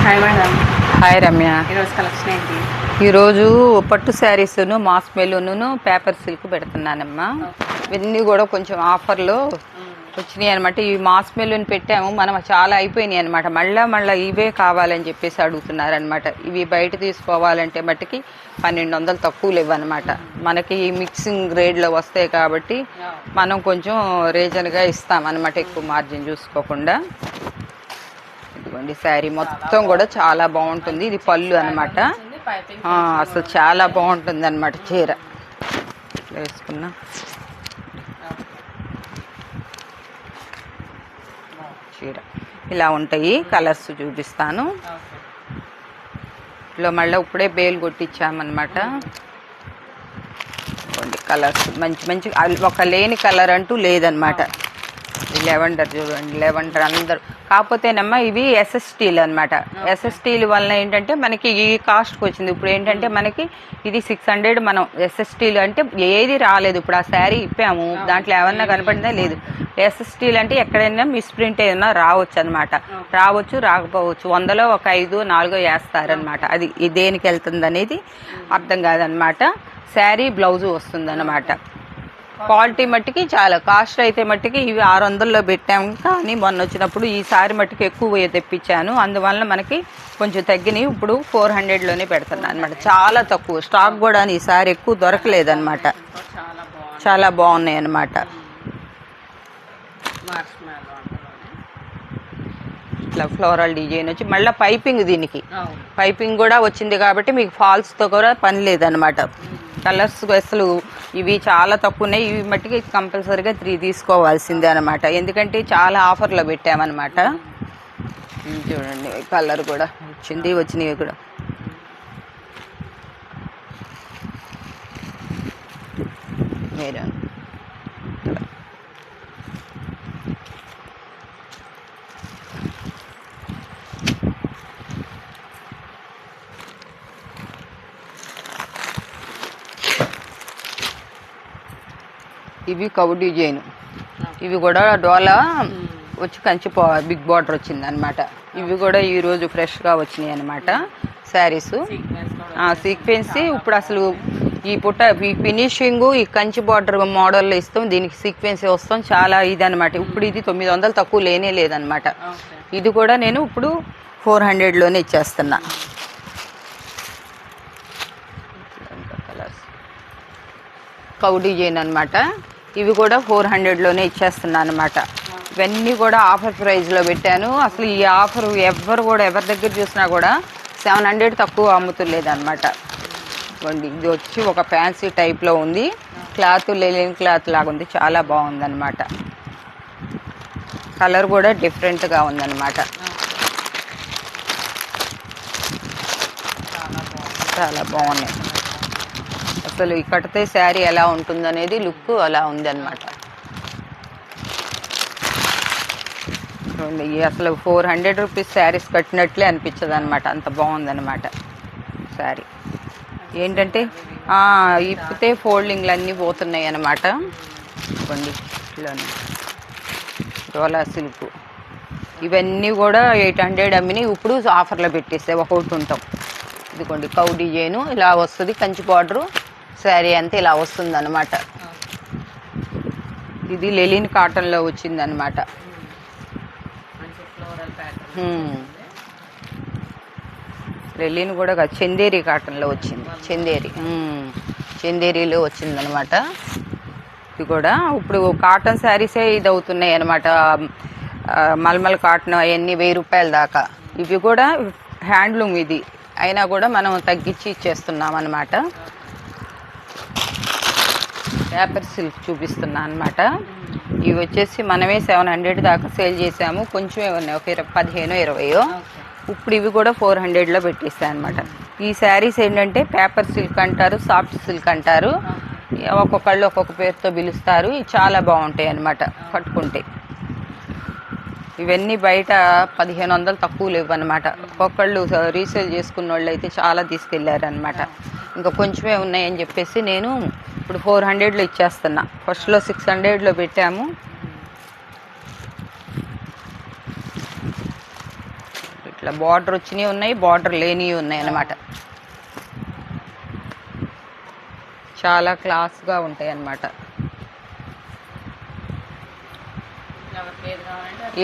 Hi madam. Hi Ramya. ఈరోజు collection ఏంటి? ఈరోజు పట్టు శారీస్ను మాస్ మెలూను పేపర్ సిల్క్ పెడుతున్నానమ్మా. ఇవన్నీ కూడా కొంచెం ఆఫర్లో వచ్చినాయి అనమాట. ఇవి మాస్ మెలూన్ పెట్టాము, మనం చాలా అయిపోయినాయి అనమాట. మళ్ళీ ఇవే కావాలని చెప్పేసి అడుగుతున్నారనమాట. ఇవి బయట తీసుకోవాలంటే మట్టుకి 1200 తక్కువలు ఇవ్వనమాట. మనకి మిక్సింగ్ గ్రేడ్లో వస్తాయి కాబట్టి మనం కొంచెం రీజన్గా ఇస్తామన్నమాట, ఎక్కువ మార్జిన్ చూసుకోకుండా. ఇదిగోండి శారీ మొత్తం కూడా చాలా బాగుంటుంది. ఇది పళ్ళు అనమాట. అసలు చాలా బాగుంటుంది అనమాట చీర. వేసుకున్నా చీర ఇలా ఉంటాయి. కలర్స్ చూపిస్తాను. ఇలా మళ్ళీ ఇప్పుడే బేలు కొట్టించామన్నమాట. కలర్స్ మంచి మంచి, ఒక లేని కలర్ అంటూ లేదనమాట. లెవెండర్ చూడండి, లెవెండర్ అందరు. కాకపోతేనమ్మా ఇవి ఎస్ఎస్టీలు అనమాట. ఎస్ఎస్టీలు వలన ఏంటంటే మనకి ఈ కాస్ట్కి వచ్చింది. ఇప్పుడు ఏంటంటే మనకి ఇది 600. మనం ఎస్ఎస్టీలు అంటే ఏది రాలేదు. ఇప్పుడు ఆ శారీ ఇప్పాము, దాంట్లో ఏమన్నా కనపడిందా? లేదు. ఎస్ఎస్టీలు అంటే ఎక్కడైనా మిస్ప్రింట్ ఏదైనా రావచ్చు అనమాట. రావచ్చు, రాకపోవచ్చు. 100లో ఒక 5, 4 వేస్తారనమాట. అది దేనికి వెళ్తుంది అనేది అర్థం కాదనమాట. శారీ బ్లౌజు వస్తుంది అన్నమాట. క్వాలిటీ మట్టికి చాలా కాస్ట్ అయితే మట్టికి ఇవి 600లో పెట్టాము. కానీ మొన్న వచ్చినప్పుడు ఈసారి మట్టికి ఎక్కువ తెప్పించాను, అందువల్ల మనకి కొంచెం తగ్గినాయి. ఇప్పుడు 400లోనే పెడుతున్నాను అనమాట. చాలా తక్కువ స్టాక్ కూడా ఈసారి ఎక్కువ దొరకలేదన్నమాట. చాలా బాగున్నాయి అన్నమాట. ఇట్లా ఫ్లోరల్ డిజైన్ వచ్చి మళ్ళీ పైపింగ్, దీనికి పైపింగ్ కూడా వచ్చింది కాబట్టి మీకు ఫాల్స్తో కూడా పని లేదనమాట. కలర్స్ అసలు ఇవి చాలా తక్కువ ఉన్నాయి. ఇవి మట్టికి కంపల్సరీగా 3 తీసుకోవాల్సిందే అనమాట, ఎందుకంటే చాలా ఆఫర్లో పెట్టామన్నమాట. చూడండి కలర్ కూడా వచ్చినాయి కూడా. మీరు ఇవి కౌ డిజైన్. ఇవి కూడా డోలా వచ్చి కంచి బిగ్ బార్డర్ వచ్చింది అనమాట. ఇవి కూడా ఈరోజు ఫ్రెష్గా వచ్చినాయి అనమాట శారీస్. సీక్వెన్సీ ఇప్పుడు అసలు ఈ ఫినిషింగ్ ఈ కంచి బార్డర్ మోడల్లో ఇస్తాం, దీనికి సీక్వెన్సీ వస్తాం. చాలా ఇది అనమాట. ఇప్పుడు ఇది 900 తక్కువ లేనే లేదనమాట. ఇది కూడా నేను ఇప్పుడు 400లోనే ఇచ్చేస్తున్నా. కౌ డిజైన్ అనమాట. ఇవి కూడా 400లోనే ఇచ్చేస్తున్నాను అనమాట. ఇవన్నీ కూడా ఆఫర్ ప్రైస్లో పెట్టాను. అసలు ఈ ఆఫర్ ఎవరి దగ్గర చూసినా కూడా 700 తక్కువ అమ్ముతులేదు అనమాట. ఇది వచ్చి ఒక ఫ్యాన్సీ టైప్లో ఉంది. క్లాత్ లెనిన్ క్లాత్ లాగా ఉంది, చాలా బాగుందన్నమాట. కలర్ కూడా డిఫరెంట్గా ఉందన్నమాట. చాలా బాగున్నాయి. అసలు ఈ కడితే శారీ ఎలా ఉంటుందనేది లుక్ అలా ఉంది అనమాట. అసలు 400 రూపీస్ శారీస్ కట్టినట్లే అనిపించదు అనమాట, అంత బాగుందన్నమాట శారీ. ఏంటంటే ఇప్పితే ఫోల్డింగ్లు అన్నీ పోతున్నాయి అన్నమాట. ఇవ్వండి ఇట్లానే డోలా సిల్క్. ఇవన్నీ కూడా 800 అమ్మిని, ఇప్పుడు ఆఫర్లో పెట్టేస్తాయి, ఒక్కొక్కటి ఉంటాం. ఇదిగోండి కౌ డిజైను ఇలా వస్తుంది. కంచి బార్డరు శారీ అంతా ఇలా వస్తుంది అన్నమాట. ఇది లెలిన్ కాటన్లో వచ్చింది అనమాట. లెలిన్ కూడా చందేరి కాటన్లో వచ్చింది. చందేరిలో వచ్చిందనమాట. ఇది కూడా ఇప్పుడు కాటన్ శారీసే ఇది అవుతున్నాయి అనమాట. మల్మల్ కాటన్ అవన్నీ 1000 రూపాయల దాకా. ఇవి కూడా హ్యాండ్లూమ్ ఇది అయినా కూడా మనం తగ్గించి ఇచ్చేస్తున్నాం అనమాట. పేపర్ సిల్క్ చూపిస్తున్నా అనమాట. ఇవి వచ్చేసి మనమే 700 దాకా సేల్ చేసాము. కొంచెమే ఉన్నాయి, ఒక 15-20. ఇప్పుడు ఇవి కూడా 400లో పెట్టేస్తాయి అనమాట. ఈ శారీస్ ఏంటంటే పేపర్ సిల్క్ అంటారు, సాఫ్ట్ సిల్క్ అంటారు. ఒక్కొక్కళ్ళు ఒక్కొక్క పేరుతో పిలుస్తారు. ఇవి చాలా బాగుంటాయి అనమాట కట్టుకుంటే. ఇవన్నీ బయట 1500 తక్కువ లేవు అనమాట. ఒక్కొక్కళ్ళు రీసేల్ చేసుకున్న వాళ్ళు అయితే చాలా తీసుకెళ్ళారనమాట. ఇంకా కొంచెమే ఉన్నాయని చెప్పేసి నేను ఇప్పుడు 400లో ఇచ్చేస్తున్నా. ఫస్ట్లో 600లో పెట్టాము. ఇట్లా బార్డర్ వచ్చినవి ఉన్నాయి, బార్డర్ లేనివి ఉన్నాయి అన్నమాట. చాలా క్లాస్గా ఉంటాయి అన్నమాట.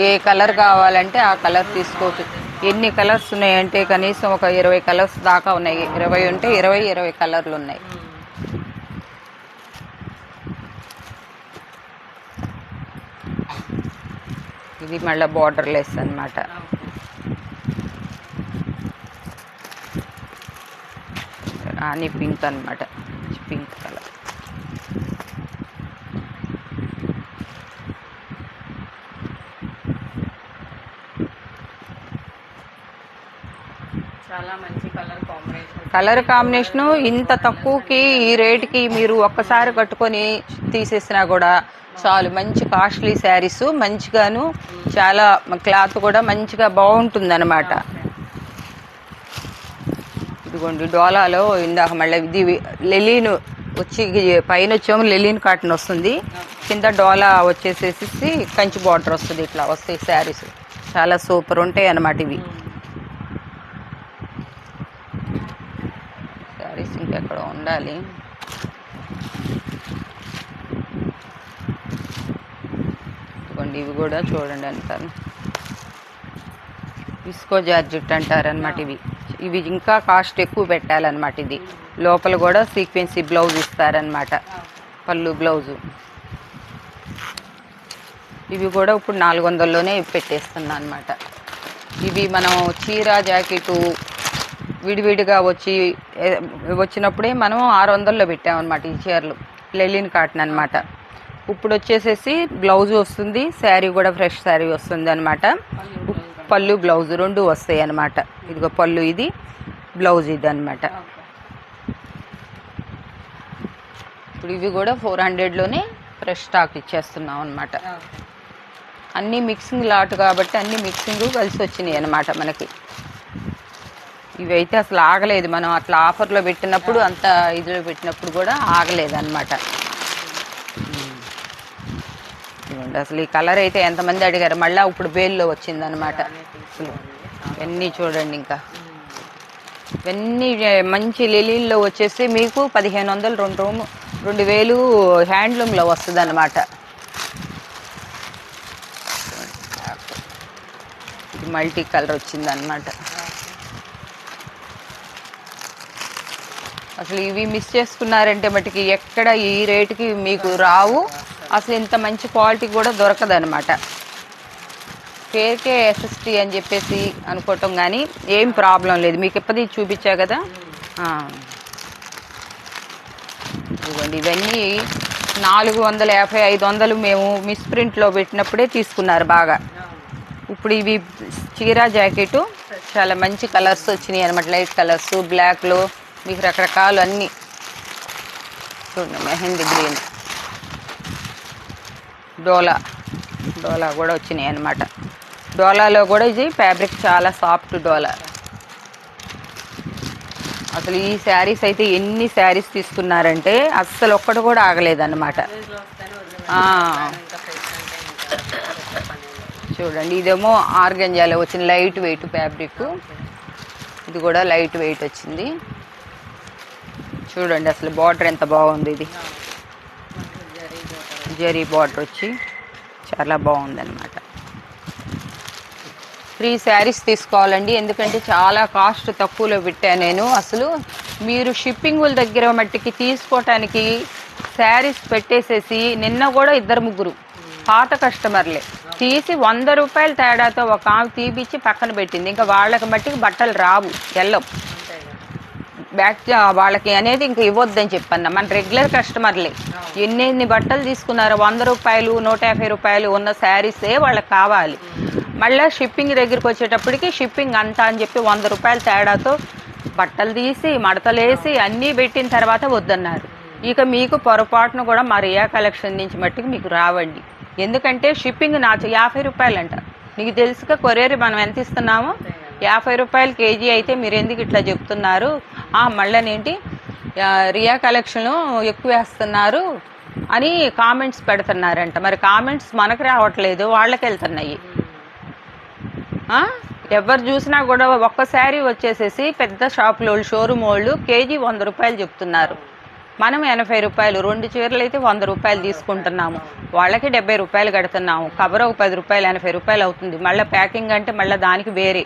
ఏ కలర్ కావాలంటే ఆ కలర్ తీసుకోవచ్చు. ఎన్ని కలర్స్ ఉన్నాయంటే కనీసం ఒక 20 కలర్స్ దాకా ఉన్నాయి. 20 ఉంటే 20 కలర్లు ఉన్నాయి. ఇది మళ్ళీ బార్డర్ లెస్ అన్నమాట. రాణి పింక్ అన్నమాట, పింక్ కలర్. చాలా మంచి కలర్ కాంబినేషను. ఇంత తక్కువకి ఈ రేటుకి మీరు ఒక్కసారి కట్టుకొని తీసేసినా కూడా చాలు. మంచి కాస్ట్లీ శారీస్, మంచిగాను చాలా క్లాత్ కూడా మంచిగా బాగుంటుంది అనమాట. ఇదిగోండి డోలాలో ఇందాక మళ్ళీ ఇది లెలిన్ వచ్చి పైన వచ్చేమో లెలిన్ కాటన్ వస్తుంది, కింద డోలా వచ్చేసేసి కంచి బార్డర్ వస్తుంది. ఇట్లా వస్తాయి శారీస్, చాలా సూపర్ ఉంటాయి అన్నమాట ఇవి శారీస్. ఇంకెక్కడ ఉండాలి. ఇదిగోండి ఇవి కూడా చూడండి అంటారు, విస్కో జార్జెట్ అంటారనమాట ఇవి. ఇవి ఇంకా కాస్ట్ ఎక్కువ పెట్టాలన్నమాట. ఇది లోపల కూడా సీక్వెన్సీ బ్లౌజ్ ఇస్తారనమాట, పళ్ళు బ్లౌజు. ఇవి కూడా ఇప్పుడు 400లోనే పెట్టేస్తున్నా అనమాట. ఇవి మనం చీర జాకెటు విడివిడిగా వచ్చినప్పుడే మనం 600లో పెట్టామన్నమాట ఈ చీరలు. లెలిన్ కాటన్ అనమాట. ఇప్పుడు వచ్చేసేసి బ్లౌజ్ వస్తుంది, శారీ కూడా ఫ్రెష్ శారీ వస్తుంది అనమాట. పళ్ళు బ్లౌజ్ రెండు వస్తాయి అన్నమాట. ఇదిగో పళ్ళు ఇది, బ్లౌజ్ ఇది అనమాట. ఇప్పుడు ఇవి కూడా 400లోనే ఫ్రెష్ స్టాక్ ఇచ్చేస్తున్నాం అనమాట. అన్నీ మిక్సింగ్ లాట్ కాబట్టి అన్నీ మిక్సింగ్ కలిసి వచ్చినాయి అనమాట మనకి. ఇవైతే అసలు ఆగలేదు, మనం అట్లా ఆఫర్లో పెట్టినప్పుడు అంత ఇదిలో పెట్టినప్పుడు కూడా ఆగలేదు అనమాట. అసలు ఈ కలర్ అయితే ఎంతమంది అడిగారు, మళ్ళీ ఇప్పుడు బేల్లో వచ్చిందనమాట. అసలు ఇవన్నీ చూడండి, ఇంకా ఇవన్నీ మంచి లెలిన్లో వచ్చేసి మీకు 1500 2000 హ్యాండ్లూమ్లో వస్తుంది అనమాట. ఇది మల్టీ కలర్ వచ్చిందనమాట. అసలు ఇవి మిస్ చేసుకున్నారంటే మటుకి ఎక్కడ ఈ రేటుకి మీకు రావు. అసలు ఇంత మంచి క్వాలిటీ కూడా దొరకదనమాట. కేర్కే ఎస్ఎస్టీ అని చెప్పేసి అనుకోవటం కానీ ఏం ప్రాబ్లం లేదు. మీకు ఎప్పటి చూపించా కదా. ఇదిగోండి ఇవన్నీ 450 500 మేము మిస్ ప్రింట్లో పెట్టినప్పుడే తీసుకున్నారు బాగా. ఇప్పుడు ఇవి చీర జాకెట్ చాలా మంచి కలర్స్ వచ్చినాయి అనమాట. లైట్ కలర్స్, బ్లాక్లో మీకు రకరకాలు అన్నీ చూడండి. మెహందీ గ్రీన్, డోలా కూడా వచ్చినాయి అన్నమాట. డోలాలో కూడా ఇది ఫ్యాబ్రిక్ చాలా సాఫ్ట్ డోలా. అసలు ఈ శారీస్ అయితే ఎన్ని శారీస్ తీసుకున్నారంటే అస్సలు ఒక్కటి కూడా ఆగలేదన్నమాట. చూడండి ఇదేమో ఆర్గంజాలో వచ్చిన లైట్ వెయిట్ ఫ్యాబ్రిక్. ఇది కూడా లైట్ వెయిట్ వచ్చింది. చూడండి అసలు బార్డర్ ఎంత బాగుంది. ఇది జరీ బార్డర్ వచ్చి చాలా బాగుందన్నమాట. 3 శారీస్ తీసుకోవాలండి, ఎందుకంటే చాలా కాస్ట్ తక్కువలో పెట్టాను నేను. అసలు మీరు షిప్పింగుల దగ్గర మట్టికి తీసుకోవటానికి శారీస్ పెట్టేసేసి నిన్న కూడా 2-3 పాత కస్టమర్లే తీసి 100 రూపాయల తేడాతో ఒక ఆమె తీపిచ్చి పక్కన పెట్టింది. ఇంకా వాళ్ళకి మట్టికి బట్టలు రావు, వెళ్ళం బ్యాక్ వాళ్ళకి అనేది ఇంక ఇవ్వద్దని చెప్పన్న. మన రెగ్యులర్ కస్టమర్లే ఎన్ని బట్టలు తీసుకున్నారో 100 రూపాయలు 150 రూపాయలు ఉన్న శారీసే వాళ్ళకి కావాలి. మళ్ళీ షిప్పింగ్ దగ్గరికి వచ్చేటప్పటికి షిప్పింగ్ అంతా అని చెప్పి 100 రూపాయల తేడాతో బట్టలు తీసి మడతలేసి అన్నీ పెట్టిన తర్వాత వద్దన్నారు. ఇక మీకు పొరపాటును కూడా మా రియా కలెక్షన్ నుంచి మట్టుకు మీకు రావండి. ఎందుకంటే షిప్పింగ్ 50 రూపాయలు అంట. నీకు తెలుసుగా కొరియర్ మనం ఎంత ఇస్తున్నామో, 50 రూపాయలు కేజీ అయితే మీరు ఎందుకు ఇట్లా చెప్తున్నారు, మళ్ళనేంటి రియా కలెక్షన్ ఎక్కువ వేస్తున్నారు అని కామెంట్స్ పెడుతున్నారంట. మరి కామెంట్స్ మనకు రావట్లేదు, వాళ్ళకి వెళ్తున్నాయి. ఎవరు చూసినా కూడా ఒక్క శారీ వచ్చేసేసి పెద్ద షాపులో షోరూమ్ వాళ్ళు కేజీ 100 రూపాయలు చెప్తున్నారు. మనం 80 రూపాయలు, 2 చీరలు అయితే 100 రూపాయలు తీసుకుంటున్నాము. వాళ్ళకి 70 రూపాయలు కడుతున్నాము. కవర్ ఒక 10 రూపాయలు, 80 రూపాయలు అవుతుంది. మళ్ళీ ప్యాకింగ్ అంటే మళ్ళీ దానికి వేరే.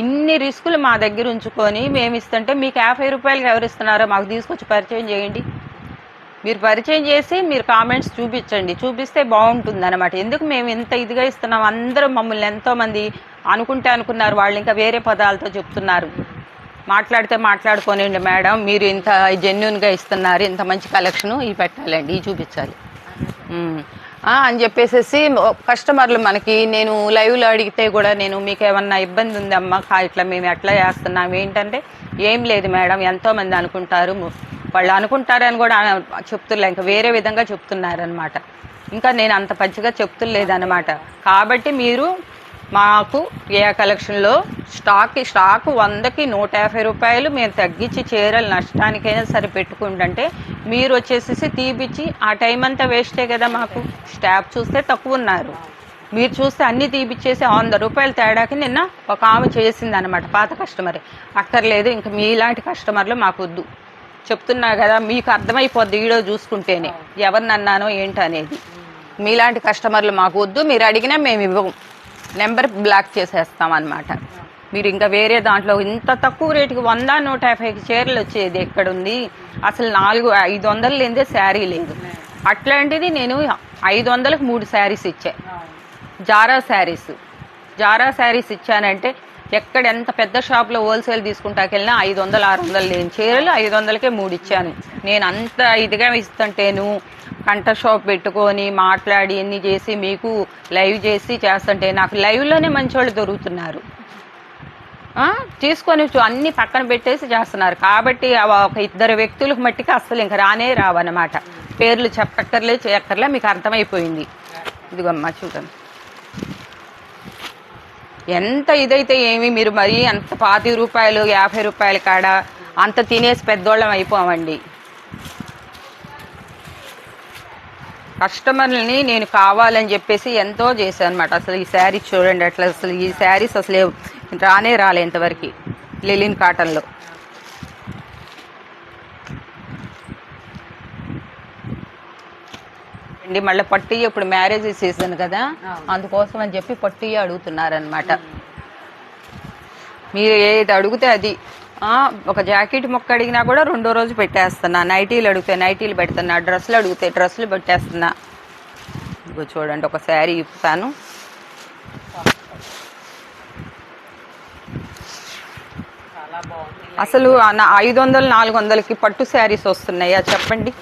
ఇన్ని రిస్కులు మా దగ్గర ఉంచుకొని మేము ఇస్తుంటే మీకు 50 రూపాయలకి ఎవరు ఇస్తున్నారో మాకు తీసుకొచ్చి పరిచయం చేయండి. మీరు పరిచయం చేసి మీరు కామెంట్స్ చూపించండి, చూపిస్తే బాగుంటుంది అనమాట. ఎందుకు మేము ఇంత ఇదిగా ఇస్తున్నాం? అందరూ మమ్మల్ని ఎంతోమంది అనుకున్నారు, వాళ్ళు ఇంకా వేరే పదాలతో చెప్తున్నారు. మాట్లాడితే మాట్లాడుకోనండి మేడం, మీరు ఇంత జెన్యున్గా ఇస్తున్నారు, ఇంత మంచి కలెక్షను ఇవి పెట్టాలండి, ఇవి చూపించాలి అని చెప్పేసేసి కస్టమర్లు మనకి, నేను లైవ్లో అడిగితే కూడా నేను మీకు ఏమన్నా ఇబ్బంది ఉందమ్మా ఇట్లా మేము ఎట్లా చేస్తున్నాం ఏంటంటే, ఏం లేదు మేడం ఎంతోమంది అనుకుంటారు, వాళ్ళు అనుకుంటారని కూడా చెప్తులే, ఇంకా వేరే విధంగా చెప్తున్నారనమాట. ఇంకా నేను అంత పచ్చిగా చెప్తులేదన్నమాట. కాబట్టి మీరు మాకు ఏ కలెక్షన్లో స్టాకు 100కి 150 రూపాయలు మేము తగ్గించి చీరలు నష్టానికైనా సరే పెట్టుకుంటుంటే మీరు వచ్చేసేసి తీపిచ్చి ఆ టైం అంతా వేస్టే కదా. మాకు స్టాఫ్ చూస్తే తక్కువ ఉన్నారు, మీరు చూస్తే అన్నీ తీపిచ్చేసి 100 రూపాయలు తేడాకి నిన్న ఒక ఆమె చేసింది అనమాట, పాత కస్టమరే. అక్కర్లేదు, ఇంకా మీలాంటి కస్టమర్లు మాకు వద్దు చెప్తున్నా కదా, మీకు అర్థమైపోద్ది వీడియో చూసుకుంటేనే ఎవరిని అన్నానో ఏంటనేది. మీలాంటి కస్టమర్లు మాకు వద్దు, మీరు అడిగినా మేము ఇవ్వము, నెంబర్ బ్లాక్ చేసేస్తాం అన్నమాట. మీరు ఇంకా వేరే దాంట్లో ఇంత తక్కువ రేటుకి 100, 150 చీరలు వచ్చేది ఎక్కడుంది? అసలు 500 లేదే శారీ లేదు. అట్లాంటిది నేను 500కి 3 శారీస్ ఇచ్చా, జారా శారీస్ ఇచ్చానంటే ఎక్కడ ఎంత పెద్ద షాప్లో హోల్సేల్ తీసుకుంటాకెళ్ళినా 500, 600 లేని చీరలు 500కే 3 ఇచ్చాను. నేను అంత ఇదిగా ఇస్తుంటేను కంట షాప్ పెట్టుకొని మాట్లాడి ఎన్ని చేసి మీకు లైవ్ చేసి చేస్తుంటే నాకు లైవ్లోనే మంచి వాళ్ళు దొరుకుతున్నారు. తీసుకొని అన్ని పక్కన పెట్టేసి చేస్తున్నారు. కాబట్టి ఒక 2 వ్యక్తులకు మట్టికి అస్సలు ఇంకా రావన్నమాట. పేర్లు చెప్పక్కర్లే, మీకు అర్థమైపోయింది. ఇదిగమ్మా చూడండి, ఎంత ఇదైతే ఏమి, మీరు మరీ అంత 25 రూపాయలు 50 రూపాయల కాడ అంత తినేసి పెద్దోళ్ళం అయిపోవండి. కస్టమర్లని నేను కావాలని చెప్పేసి ఎంతో చేశాను అనమాట. అసలు ఈ శారీస్ చూడండి అట్లా, అసలు ఈ శారీస్ అసలు రాలే ఇంతవరకు లిలిన్ కాటన్లో. అండి మళ్ళీ పట్టు ఇప్పుడు మ్యారేజ్ సీజన్ కదా, అందుకోసం అని చెప్పి పట్టు అడుగుతున్నారనమాట. మీరు ఏది అడిగితే అది, ఒక జాకెట్ మొక్క అడిగినా కూడా 2వ రోజు పెట్టేస్తున్నా, నైటీలు అడిగితే నైటీలు పెడుతున్నా, డ్రెస్సులు అడిగితే డ్రెస్సులు పెట్టేస్తున్నా. ఇగో చూడండి, ఒక శారీ ఇస్తాను. అసలు 500, 400కి పట్టు శారీస్ వస్తున్నాయా చెప్పండి?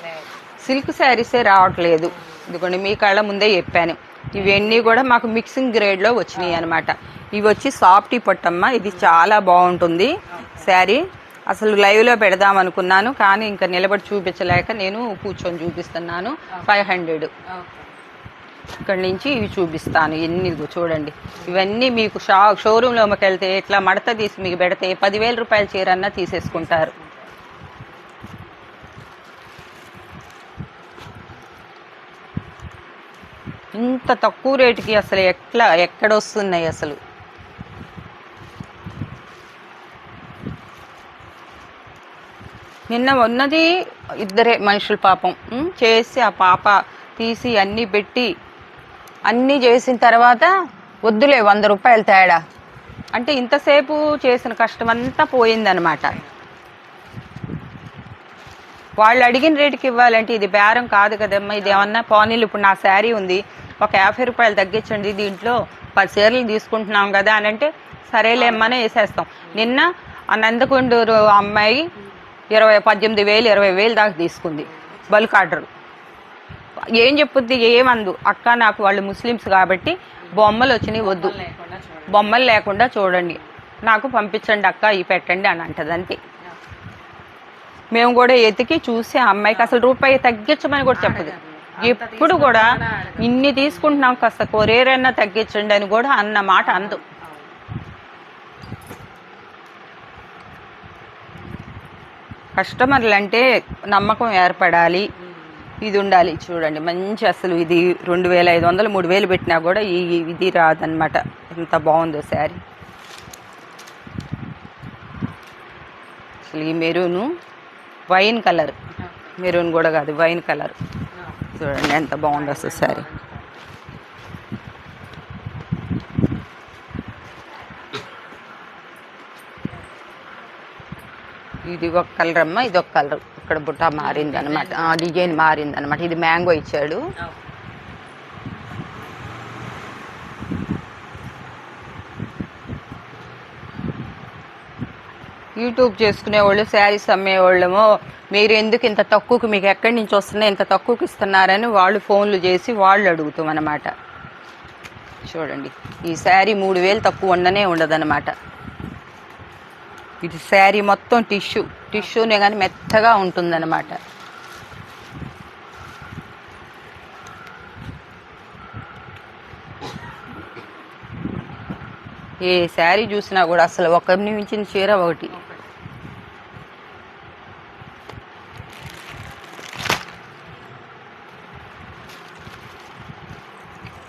సిల్క్ శారీసే రావట్లేదు. ఇదిగోండి మీ కళ్ళ ముందే చెప్పాను, ఇవన్నీ కూడా మాకు మిక్సింగ్ గ్రేడ్లో వచ్చినాయి అనమాట. ఇవి వచ్చి సాఫ్టీ పట్టమ్మ, ఇది చాలా బాగుంటుంది శారీ. అసలు లైవ్లో పెడదాం అనుకున్నాను, కానీ ఇంకా నిలబడి చూపించలేక నేను కూర్చొని చూపిస్తున్నాను. 500 ఇక్కడి నుంచి ఇవి చూపిస్తాను. ఎన్ని చూడండి, ఇవన్నీ మీకు షోరూంలోకి వెళ్తే ఇట్లా మడత తీసి మీకు పెడితే 10,000 రూపాయల చీరన్నా తీసేసుకుంటారు. ఇంత తక్కువ రేటుకి అసలు ఎక్కడొస్తున్నాయి అసలు? నిన్న ఉన్నది 2 మనుషులు పాపం చేసి, ఆ పాప తీసి అన్నీ పెట్టి అన్నీ చేసిన తర్వాత వద్దులే 100 రూపాయలు తేడా అంటే ఇంతసేపు చేసిన కష్టం అంతా పోయిందనమాట. వాళ్ళు అడిగిన రేటుకి ఇవ్వాలంటే ఇది బేరం కాదు కదమ్మా. ఇది ఏమన్నా పోనీలు, ఇప్పుడు నా శారీ ఉంది ఒక 50 రూపాయలు తగ్గించండి, దీంట్లో 10 చీరలు తీసుకుంటున్నాం కదా అని అంటే సరేలేమ్మనే వేసేస్తాం. నిన్న ఆ నందకొండూరు అమ్మాయి 18,000, 20,000 దాకా తీసుకుంది బల్క్ ఆర్డర్. ఏం చెప్పుద్ది, ఏమందు అక్క నాకు వాళ్ళు ముస్లిమ్స్ కాబట్టి బొమ్మలు వచ్చినాయి వద్దు, బొమ్మలు లేకుండా చూడండి నాకు పంపించండి అక్క, ఇవి పెట్టండి అని అంటది. అంతే. మేము కూడా ఎతికి చూసి ఆ అమ్మాయికి అసలు రూపాయి తగ్గించమని కూడా చెప్పదు. ఎప్పుడు కూడా ఇన్ని తీసుకుంటున్నాం కాస్త కొరియర్ అన్నా తగ్గించండి అని కూడా అన్న మాట అందు. కస్టమర్లు అంటే నమ్మకం ఏర్పడాలి, ఇది ఉండాలి. చూడండి మంచి, అసలు ఇది 2,500, 3,000 పెట్టినా కూడా ఇది రాదనమాట. ఎంత బాగుందో శారీ. అసలు ఈ మెరూను వైన్ కలర్, మెరూన్ కూడా కాదు వైన్ కలర్. చూడండి ఎంత బాగుంది అసలు శారీ. ఇది ఒక కలర్ అమ్మ, ఇది ఒక కలర్. ఇక్కడ బుట్ట మారింది అనమాట, డిజైన్ మారింది అనమాట. ఇది మ్యాంగో ఇచ్చాడు. యూట్యూబ్ చేసుకునే వాళ్ళు, శారీస్ అమ్మేవాళ్ళేమో మీరు ఎందుకు ఇంత తక్కువకి, మీకు ఎక్కడి నుంచి వస్తున్నాయి ఇంత తక్కువకి ఇస్తున్నారని వాళ్ళు ఫోన్లు చేసి వాళ్ళు అడుగుతాం అన్నమాట. చూడండి ఈ శారీ 3000 తక్కువ ఉండనే ఉండదన్నమాట. ఇది శారీ మొత్తం టిష్యూనే కానీ మెత్తగా ఉంటుందన్నమాట. ఏ శారీ చూసినా కూడా అసలు ఒకరిని మించిన చీర ఒకటి.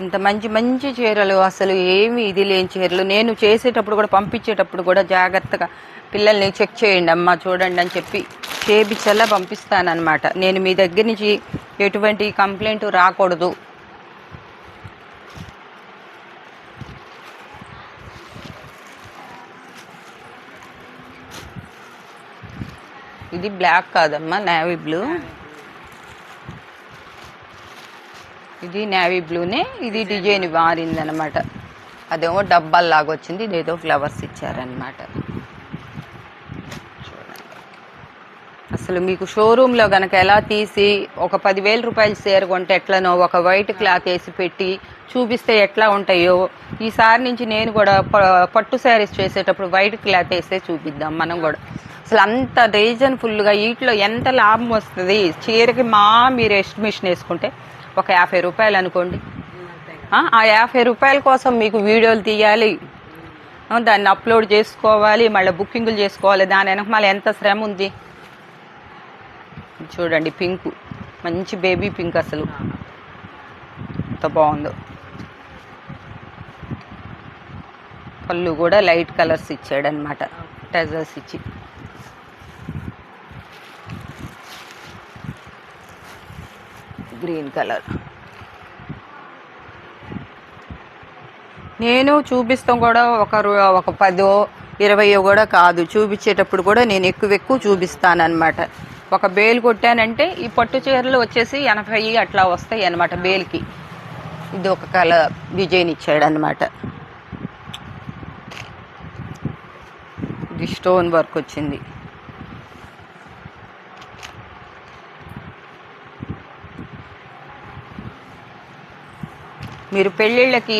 ఇంత మంచి మంచి చీరలు, అసలు ఏమి ఇది లేని చీరలు. నేను చేసేటప్పుడు కూడా, పంపించేటప్పుడు కూడా జాగ్రత్తగా పిల్లల్ని చెక్ చేయండి అమ్మ, చూడండి అని చెప్పి చేపించల్లా పంపిస్తానన్నమాట. నేను మీ దగ్గర నుంచి ఎటువంటి కంప్లైంట్ రాకూడదు. ఇది బ్లాక్ కాదమ్మా, నేవీ బ్లూ. ఇది నేవీ బ్లూనే, ఇది డిజైన్ మారిందనమాట. అదేమో డబ్బాల్లాగా వచ్చింది, ఇదేదో ఫ్లవర్స్ ఇచ్చారనమాట. అసలు మీకు షోరూంలో కనుక ఎలా తీసి ఒక 10,000 రూపాయలు చీర కొంటే ఎట్లనో, ఒక వైట్ క్లాత్ వేసి పెట్టి చూపిస్తే ఎట్లా ఉంటాయో, ఈసారి నుంచి నేను కూడా పట్టు శారీస్ చేసేటప్పుడు వైట్ క్లాత్ వేస్తే చూపిద్దాం మనం కూడా. అసలు అంత రీజన్ఫుల్గా వీటిలో ఎంత లాభం వస్తుంది చీరకి. మీరు ఎస్టిమేషన్ వేసుకుంటే ఒక 50 రూపాయలు అనుకోండి. ఆ 50 రూపాయల కోసం మీకు వీడియోలు తీయాలి, దాన్ని అప్లోడ్ చేసుకోవాలి, మళ్ళీ బుకింగులు చేసుకోవాలి. దాని వెనక మళ్ళీ ఎంత శ్రమ ఉంది. చూడండి పింక్, మంచి బేబీ పింక్, అసలు ఎంత బాగుందో. పళ్ళు కూడా లైట్ కలర్స్ ఇచ్చాడనమాట, టజల్స్ ఇచ్చి. Green colour. నేను చూపిస్తాం కూడా ఒక 10-20 కూడా కాదు, చూపించేటప్పుడు కూడా నేను ఎక్కువ చూపిస్తానన్నమాట. ఒక బేల్ కొట్టానంటే ఈ పట్టు చీరలు వచ్చేసి 80 అట్లా వస్తాయి అన్నమాట బేల్కి. ఇది ఒక కలర్ డిజైన్ ఇచ్చాడు అనమాట. ఇది స్టోన్ వర్క్ వచ్చింది. మీరు పెళ్ళిళ్ళకి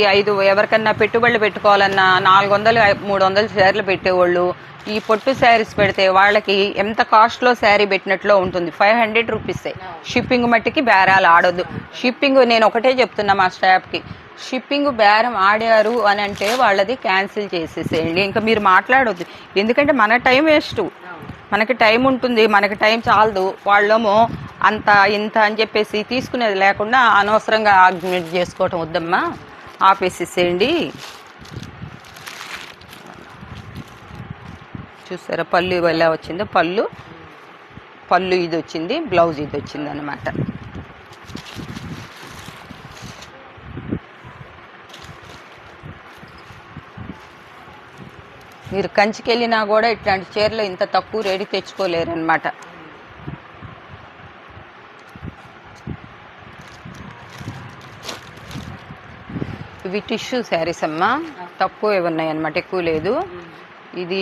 ఎవరికన్నా పెట్టుబడులు పెట్టుకోవాలన్నా 400-300 చీరలు పెట్టేవాళ్ళు ఈ పొట్టు శారీస్ పెడితే వాళ్ళకి ఎంత కాస్ట్లో శారీ పెట్టినట్లో ఉంటుంది. 500 రూపీసే. షిప్పింగ్ మట్టికి బేరాలు ఆడొద్దు. షిప్పింగ్ నేను ఒకటే చెప్తున్నా మా స్టాఫ్కి, షిప్పింగ్ బేరం ఆడారు అని అంటే వాళ్ళది క్యాన్సిల్ చేసేసేయండి, ఇంకా మీరు మాట్లాడొద్దు. ఎందుకంటే మన టైం వేస్ట్. మనకి టైం ఉంటుంది, మనకి టైం చాలదు. వాళ్ళేమో అంత ఇంత అని చెప్పేసి తీసుకునేది లేకుండా అనవసరంగా ఆర్గ్యుమెంట్ చేసుకోవటం వద్దమ్మా, ఆపేసేసేయండి. చూసారా పళ్ళు ఎలా వచ్చిందో, పళ్ళు ఇది వచ్చింది, బ్లౌజ్ ఇది వచ్చింది అనమాట. మీరు కంచికి వెళ్ళినా కూడా ఇట్లాంటి చీరలు ఇంత తక్కువ రేటు తెచ్చుకోలేరు అనమాట. ఇవి టిష్యూ శారీస్ అమ్మా, తక్కువ ఉన్నాయి అనమాట, ఎక్కువ లేదు. ఇది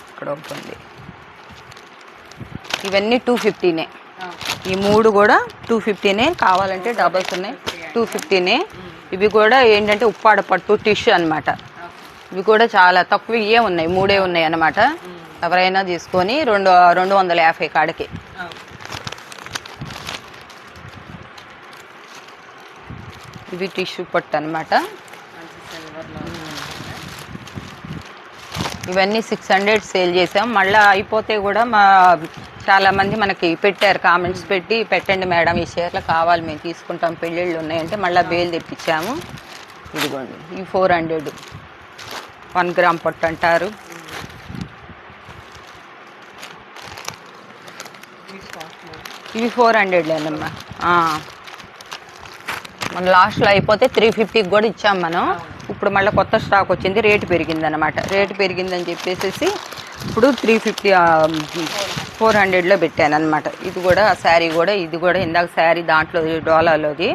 ఇక్కడ ఉంటుంది. ఇవన్నీ 250నే. ఈ 3 కూడా 250నే. కావాలంటే డబల్స్ ఉన్నాయి, 250నే. ఇవి కూడా ఏంటంటే ఉప్పాడ పట్టు టిష్యూ అనమాట. ఇవి కూడా చాలా తక్కువ ఉన్నాయి, 3 ఉన్నాయి అన్నమాట. ఎవరైనా తీసుకొని 250 కాడికి. ఇవి టిష్యూ పట్టు అనమాట. ఇవన్నీ 600 సేల్ చేసాం. మళ్ళీ అయిపోతే కూడా మా చాలామంది మనకి పెట్టారు, కామెంట్స్ పెట్టి పెట్టండి మేడం ఈ చీరలు కావాలి మేము తీసుకుంటాం పెళ్ళిళ్ళు ఉన్నాయంటే మళ్ళీ బేలు తెప్పించాము. ఇదిగోండి ఈ 400 1 గ్రామ్ పొట్టు అంటారు. ఇవి 400లేనమ్మా. మన లాస్ట్లో అయిపోతే 350కి కూడా ఇచ్చాం మనం. ఇప్పుడు మళ్ళీ కొత్త స్టాక్ వచ్చింది, రేటు పెరిగిందనమాట. రేటు పెరిగిందని చెప్పేసి ఇప్పుడు 350 400లో పెట్టాను అనమాట. ఇది కూడా శారీ కూడా, ఇది కూడా ఇందాక శారీ దాంట్లో డోలాలోది.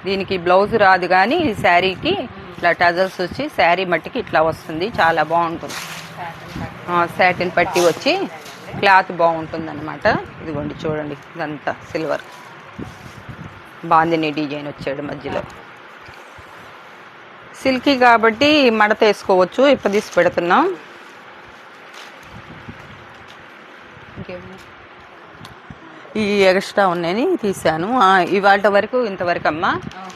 దీనికి బ్లౌజ్ రాదు కానీ ఈ శారీకి ఇట్లా టజల్స్ వచ్చి శారీ మట్టికి ఇట్లా వస్తుంది, చాలా బాగుంటుంది. సాటిన్ పట్టి వచ్చి క్లాత్ బాగుంటుంది అనమాట. ఇదిగోండి చూడండి, ఇదంతా సిల్వర్ బాందిని డిజైన్ వచ్చాడు మధ్యలో. సిల్కీ కాబట్టి మడత వేసుకోవచ్చు. ఇప్పదీసి పెడుతున్నాం. ఈ ఎక్స్ట్రా ఉన్నాయని తీసాను. ఇవాళ వరకు ఇంతవరకు అమ్మ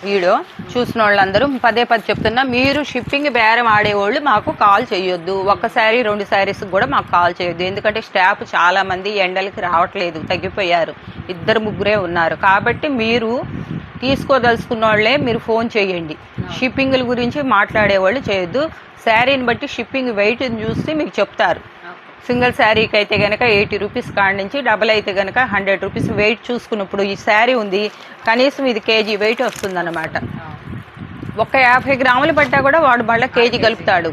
వీడియో చూసిన వాళ్ళందరూ పదే చెప్తున్నా, మీరు షిప్పింగ్ బేరం ఆడేవాళ్ళు మాకు కాల్ చేయొద్దు. ఒక శారీ 2 శారీస్ కూడా మాకు కాల్ చేయొద్దు. ఎందుకంటే స్టాఫ్ చాలా మంది ఎండలకి రావట్లేదు, తగ్గిపోయారు, 2-3 ఉన్నారు. కాబట్టి మీరు తీసుకోదలుచుకున్న వాళ్ళే మీరు ఫోన్ చేయండి. షిప్పింగ్ల గురించి మాట్లాడేవాళ్ళు చేయొద్దు. శారీని బట్టి షిప్పింగ్ వెయిట్ని చూసి మీకు చెప్తారు. సింగిల్ శారీకి అయితే కనుక 80 రూపీస్ కాడ నుంచి, డబల్ అయితే కనుక 100 రూపీస్ వెయిట్ చూసుకున్నప్పుడు ఈ శారీ ఉంది కనీసం ఇది కేజీ వెయిట్ వస్తుంది అన్నమాట. ఒక 50 గ్రాములు పట్టా కూడా వాడు మళ్ళీ కేజీ కలుపుతాడు,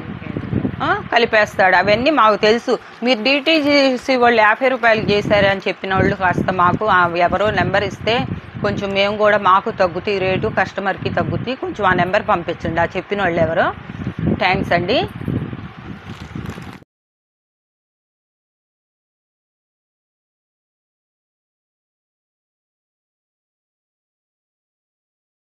కలిపేస్తాడు. అవన్నీ మాకు తెలుసు. మీరు DTGC వాళ్ళు 50 రూపాయలు చేశారు అని చెప్పిన వాళ్ళు కాస్త మాకు ఎవరో నెంబర్ ఇస్తే కొంచెం మేము కూడా మాకు తగ్గుతాయి రేటు, కస్టమర్కి తగ్గుతాయి. కొంచెం ఆ నెంబర్ పంపించండి, ఆ చెప్పిన వాళ్ళు ఎవరో. థ్యాంక్స్ అండి.